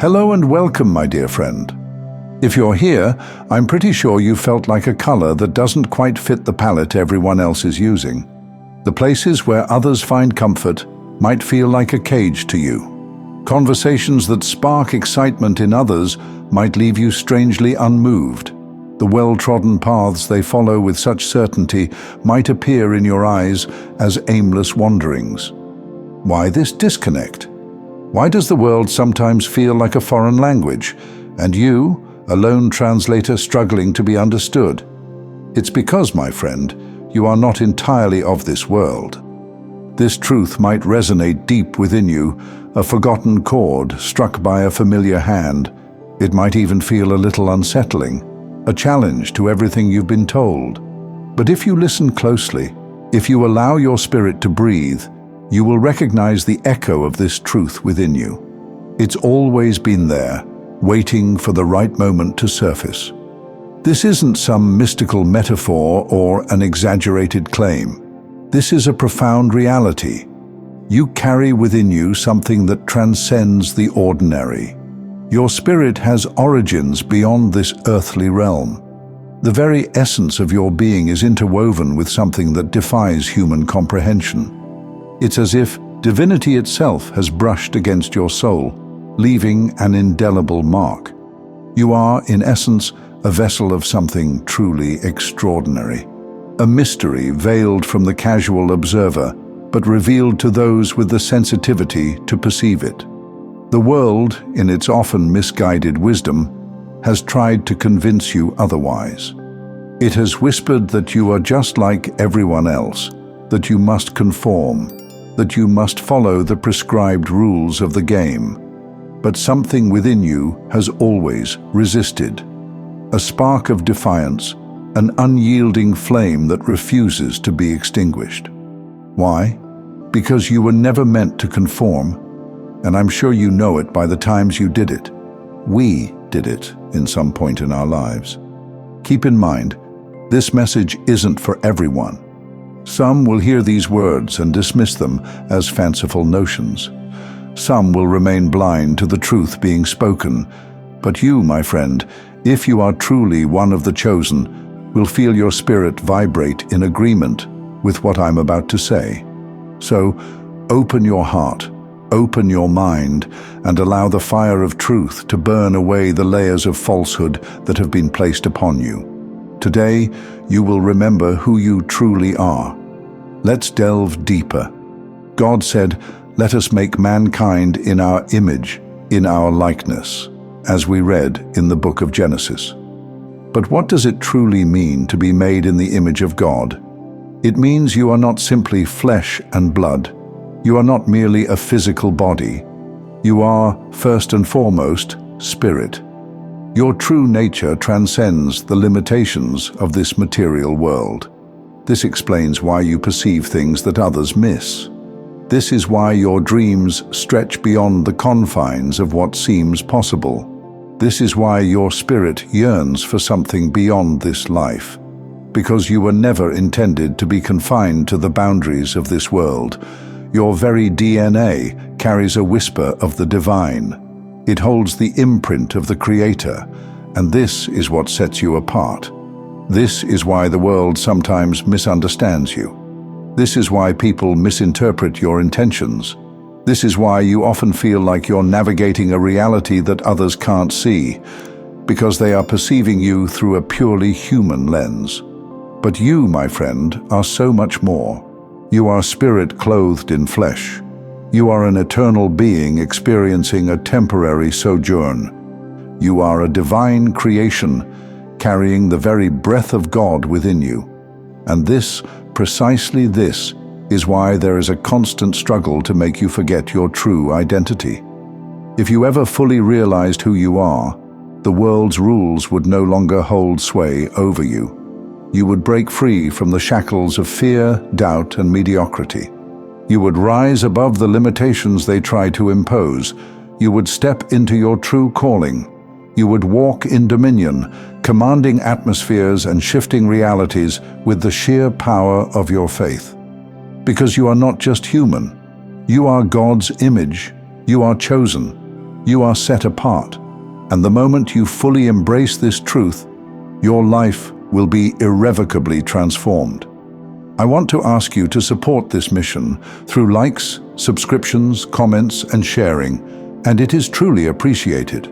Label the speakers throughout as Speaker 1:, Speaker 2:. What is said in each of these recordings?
Speaker 1: Hello and welcome, my dear friend. If you're here, I'm pretty sure you felt like a color that doesn't quite fit the palette everyone else is using. The places where others find comfort might feel like a cage to you. Conversations that spark excitement in others might leave you strangely unmoved. The well-trodden paths they follow with such certainty might appear in your eyes as aimless wanderings. Why this disconnect? Why does the world sometimes feel like a foreign language, and you, a lone translator struggling to be understood? It's because, my friend, you are not entirely of this world. This truth might resonate deep within you, a forgotten chord struck by a familiar hand. It might even feel a little unsettling, a challenge to everything you've been told. But if you listen closely, if you allow your spirit to breathe, you will recognize the echo of this truth within you. It's always been there, waiting for the right moment to surface. This isn't some mystical metaphor or an exaggerated claim. This is a profound reality. You carry within you something that transcends the ordinary. Your spirit has origins beyond this earthly realm. The very essence of your being is interwoven with something that defies human comprehension. It's as if divinity itself has brushed against your soul, leaving an indelible mark. You are, in essence, a vessel of something truly extraordinary. A mystery veiled from the casual observer, but revealed to those with the sensitivity to perceive it. The world, in its often misguided wisdom, has tried to convince you otherwise. It has whispered that you are just like everyone else, that you must conform, that you must follow the prescribed rules of the game. But something within you has always resisted. A spark of defiance, an unyielding flame that refuses to be extinguished. Why? Because you were never meant to conform, and I'm sure you know it by the times you did it. We did it in some point in our lives. Keep in mind, this message isn't for everyone. Some will hear these words and dismiss them as fanciful notions. Some will remain blind to the truth being spoken. But you, my friend, if you are truly one of the chosen, will feel your spirit vibrate in agreement with what I'm about to say. So, open your heart, open your mind, and allow the fire of truth to burn away the layers of falsehood that have been placed upon you. Today, you will remember who you truly are. Let's delve deeper. God said, "Let us make mankind in our image, in our likeness," as we read in the book of Genesis. But what does it truly mean to be made in the image of God? It means you are not simply flesh and blood. You are not merely a physical body. You are, first and foremost, spirit. Your true nature transcends the limitations of this material world. This explains why you perceive things that others miss. This is why your dreams stretch beyond the confines of what seems possible. This is why your spirit yearns for something beyond this life. Because you were never intended to be confined to the boundaries of this world. Your very DNA carries a whisper of the divine. It holds the imprint of the Creator, and this is what sets you apart. This is why the world sometimes misunderstands you. This is why people misinterpret your intentions. This is why you often feel like you're navigating a reality that others can't see, because they are perceiving you through a purely human lens. But you, my friend, are so much more. You are spirit clothed in flesh. You are an eternal being experiencing a temporary sojourn. You are a divine creation, carrying the very breath of God within you. And this, precisely this, is why there is a constant struggle to make you forget your true identity. If you ever fully realized who you are, the world's rules would no longer hold sway over you. You would break free from the shackles of fear, doubt, and mediocrity. You would rise above the limitations they try to impose. You would step into your true calling. You would walk in dominion, commanding atmospheres and shifting realities with the sheer power of your faith. Because you are not just human. You are God's image. You are chosen. You are set apart, and the moment you fully embrace this truth, your life will be irrevocably transformed. I want to ask you to support this mission through likes, subscriptions, comments, and sharing, and it is truly appreciated.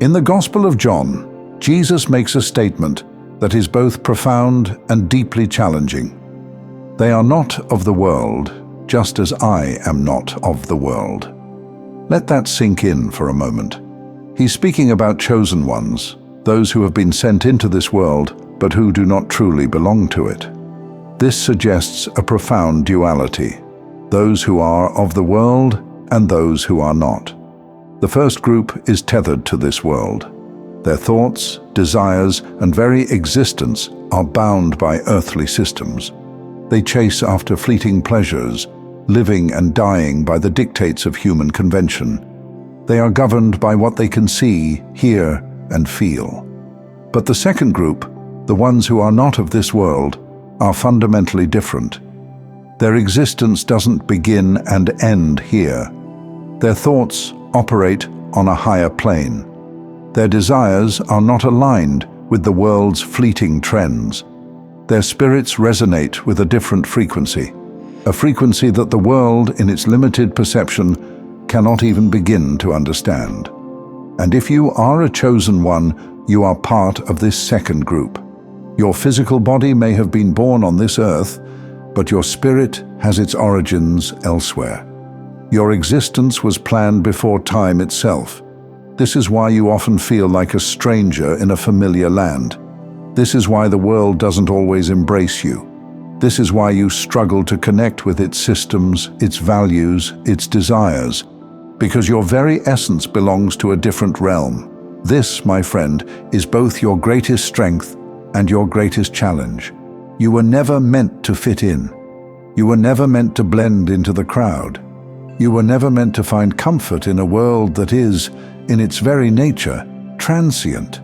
Speaker 1: In the Gospel of John, Jesus makes a statement that is both profound and deeply challenging. They are not of the world, just as I am not of the world. Let that sink in for a moment. He's speaking about chosen ones, those who have been sent into this world, but who do not truly belong to it. This suggests a profound duality, those who are of the world and those who are not. The first group is tethered to this world. Their thoughts, desires, and very existence are bound by earthly systems. They chase after fleeting pleasures, living and dying by the dictates of human convention. They are governed by what they can see, hear, and feel. But the second group, the ones who are not of this world, are fundamentally different. Their existence doesn't begin and end here. Their thoughts operate on a higher plane. Their desires are not aligned with the world's fleeting trends. Their spirits resonate with a different frequency, a frequency that the world, in its limited perception, cannot even begin to understand. And if you are a chosen one, you are part of this second group. Your physical body may have been born on this earth, but your spirit has its origins elsewhere. Your existence was planned before time itself. This is why you often feel like a stranger in a familiar land. This is why the world doesn't always embrace you. This is why you struggle to connect with its systems, its values, its desires, because your very essence belongs to a different realm. This, my friend, is both your greatest strength and your greatest challenge. You were never meant to fit in. You were never meant to blend into the crowd. You were never meant to find comfort in a world that is, in its very nature, transient.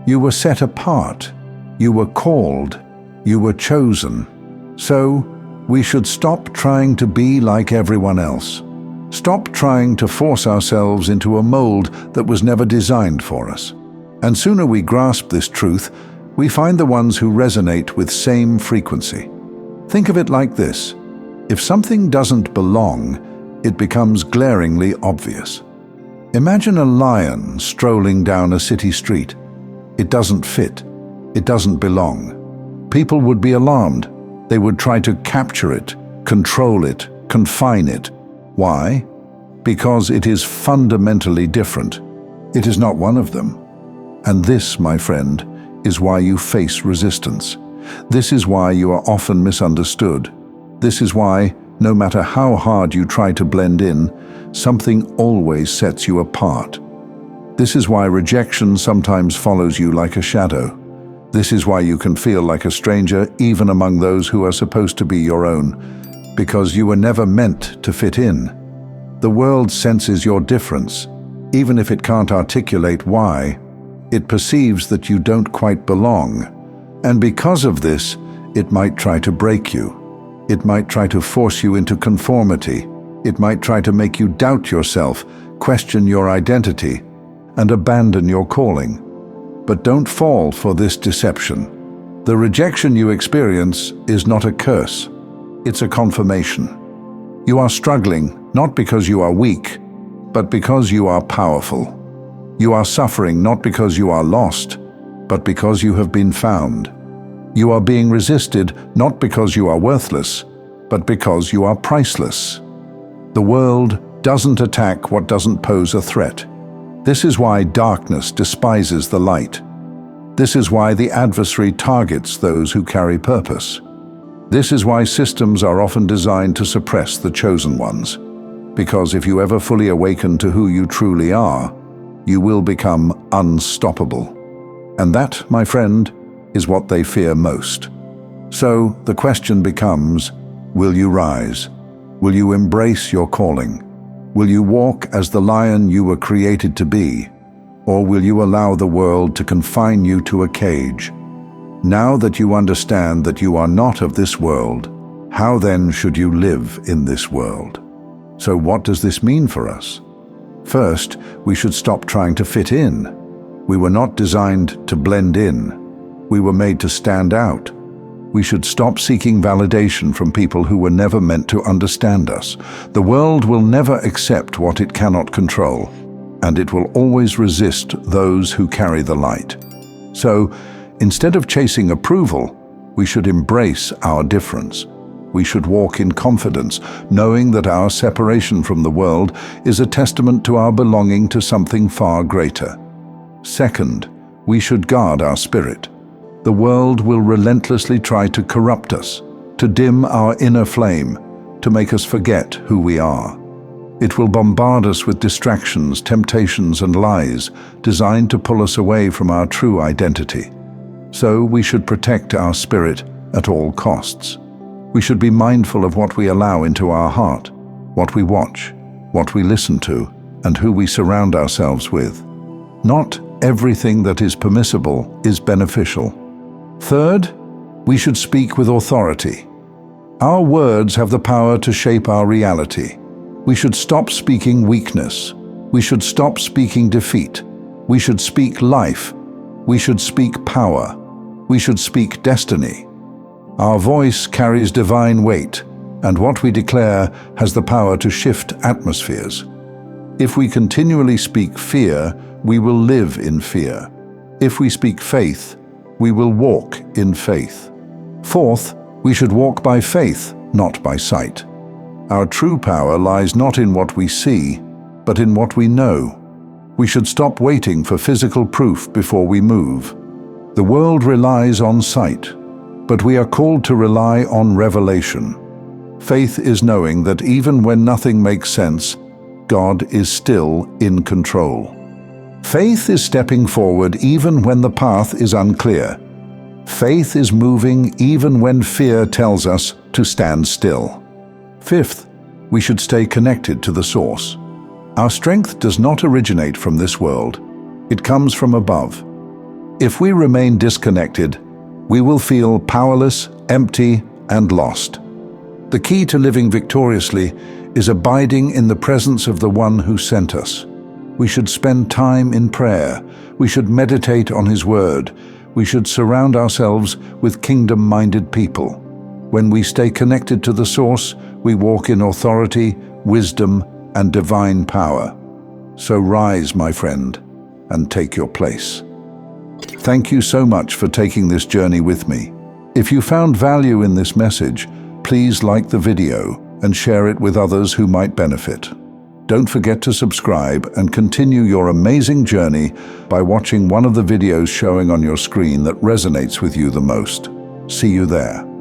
Speaker 1: You were set apart. You were called. You were chosen. So, we should stop trying to be like everyone else. Stop trying to force ourselves into a mold that was never designed for us. And sooner we grasp this truth, we find the ones who resonate with same frequency. Think of it like this. If something doesn't belong, it becomes glaringly obvious. Imagine a lion strolling down a city street. It doesn't fit. It doesn't belong. People would be alarmed. They would try to capture it, control it, confine it. Why? Because it is fundamentally different. It is not one of them. And this, my friend, is why you face resistance. This is why you are often misunderstood. This is why, no matter how hard you try to blend in, something always sets you apart. This is why rejection sometimes follows you like a shadow. This is why you can feel like a stranger even among those who are supposed to be your own, because you were never meant to fit in. The world senses your difference, even if it can't articulate why. It perceives that you don't quite belong, and because of this, it might try to break you. It might try to force you into conformity. It might try to make you doubt yourself, question your identity, and abandon your calling. But don't fall for this deception. The rejection you experience is not a curse. It's a confirmation. You are struggling not because you are weak, but because you are powerful. You are suffering not because you are lost, but because you have been found. You are being resisted not because you are worthless, but because you are priceless. The world doesn't attack what doesn't pose a threat. This is why darkness despises the light. This is why the adversary targets those who carry purpose. This is why systems are often designed to suppress the chosen ones. Because if you ever fully awaken to who you truly are, you will become unstoppable. And that, my friend, is what they fear most. So the question becomes, will you rise? Will you embrace your calling? Will you walk as the lion you were created to be? Or will you allow the world to confine you to a cage? Now that you understand that you are not of this world, how then should you live in this world? So what does this mean for us? First, we should stop trying to fit in. We were not designed to blend in. We were made to stand out. We should stop seeking validation from people who were never meant to understand us. The world will never accept what it cannot control, and it will always resist those who carry the light. So, instead of chasing approval, we should embrace our difference. We should walk in confidence, knowing that our separation from the world is a testament to our belonging to something far greater. Second, we should guard our spirit. The world will relentlessly try to corrupt us, to dim our inner flame, to make us forget who we are. It will bombard us with distractions, temptations, and lies designed to pull us away from our true identity. So we should protect our spirit at all costs. We should be mindful of what we allow into our heart, what we watch, what we listen to, and who we surround ourselves with. Not everything that is permissible is beneficial. Third, we should speak with authority. Our words have the power to shape our reality. We should stop speaking weakness. We should stop speaking defeat. We should speak life. We should speak power. We should speak destiny. Our voice carries divine weight, and what we declare has the power to shift atmospheres. If we continually speak fear, we will live in fear. If we speak faith, we will walk in faith. Fourth, we should walk by faith, not by sight. Our true power lies not in what we see, but in what we know. We should stop waiting for physical proof before we move. The world relies on sight, but we are called to rely on revelation. Faith is knowing that even when nothing makes sense, God is still in control. Faith is stepping forward even when the path is unclear. Faith is moving even when fear tells us to stand still. Fifth, we should stay connected to the source. Our strength does not originate from this world. It comes from above. If we remain disconnected, we will feel powerless, empty, and lost. The key to living victoriously is abiding in the presence of the one who sent us. We should spend time in prayer. We should meditate on His Word. We should surround ourselves with kingdom-minded people. When we stay connected to the source, we walk in authority, wisdom, and divine power. So rise, my friend, and take your place. Thank you so much for taking this journey with me. If you found value in this message, please like the video and share it with others who might benefit. Don't forget to subscribe and continue your amazing journey by watching one of the videos showing on your screen that resonates with you the most. See you there.